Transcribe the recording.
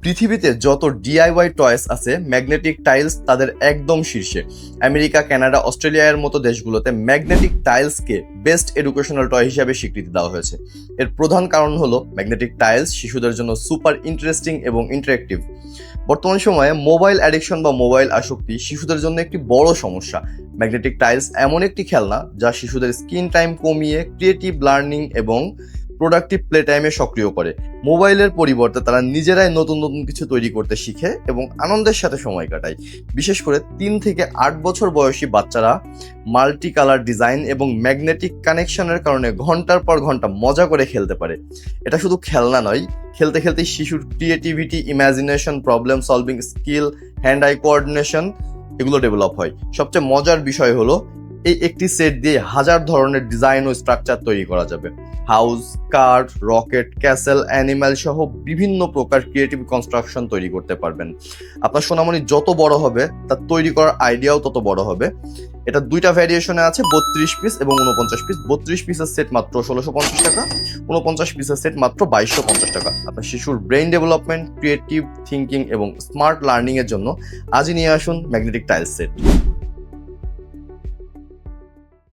পৃথিবীতে যত DIY toys আছে ম্যাগনেটিক টাইলস তাদের একদম শীর্ষে। আমেরিকা, কানাডা, অস্ট্রেলিয়ার মতো দেশগুলোতে ম্যাগনেটিক টাইলসকে বেস্ট এডুকেশনাল টয় হিসেবে স্বীকৃতি দেওয়া হয়েছে। এর প্রধান কারণ হলো ম্যাগনেটিক টাইলস শিশুদের জন্য সুপার ইন্টারেস্টিং এবং ইন্টারেক্টিভ। বর্তমান সময়ে মোবাইল অ্যাডিকশন বা মোবাইল আসক্তি শিশুদের জন্য একটি বড় সমস্যা। ম্যাগনেটিক টাইলস এমন একটি খেলনা যা শিশুদের স্ক্রিন টাইম কমিয়ে ক্রিয়েটিভ লার্নিং এবং প্রোডাক্টিভ প্লে টাইমে সক্রিয় করে। মোবাইলের পরিবর্তে তারা নিজেরাই নতুন নতুন কিছু তৈরি করতে শিখে এবং আনন্দের সাথে সময় কাটায়। বিশেষ করে 3 থেকে 8 বছর বয়সী বাচ্চারা মাল্টি কালার ডিজাইন এবং ম্যাগনেটিক কানেকশনের কারণে ঘন্টার পর ঘন্টা মজা করে খেলতে পারে। এটা শুধু খেলনা নয়, খেলতে খেলতে শিশুর creativity, imagination, problem solving skill, hand I coordination এগুলো ডেভেলপ হয়। সবচেয়ে মজার বিষয় হলো এই একটি সেট দিয়ে হাজার ধরনের ডিজাইন ও স্ট্রাকচার তৈরি করা যাবে। হাউস, কার, রকেট, ক্যাসেল, অ্যানিম্যাল সহ বিভিন্ন প্রকার ক্রিয়েটিভ কনস্ট্রাকশন তৈরি করতে পারবেন। আপনার সোনামণি যত বড় হবে তার তৈরি করার আইডিয়াও তত বড় হবে। এটা দুইটা ভ্যারিয়েশনে আছে, 32 পিস এবং 49 পিস। 32 পিসের সেট মাত্র 1650 টাকা, 49 পিসের সেট মাত্র 2250 টাকা। আপনার শিশুর ব্রেইন ডেভেলপমেন্ট, ক্রিয়েটিভ থিঙ্কিং এবং স্মার্ট লার্নিং এর জন্য আজই নিয়ে আসুন ম্যাগনেটিক টাইলস সেট।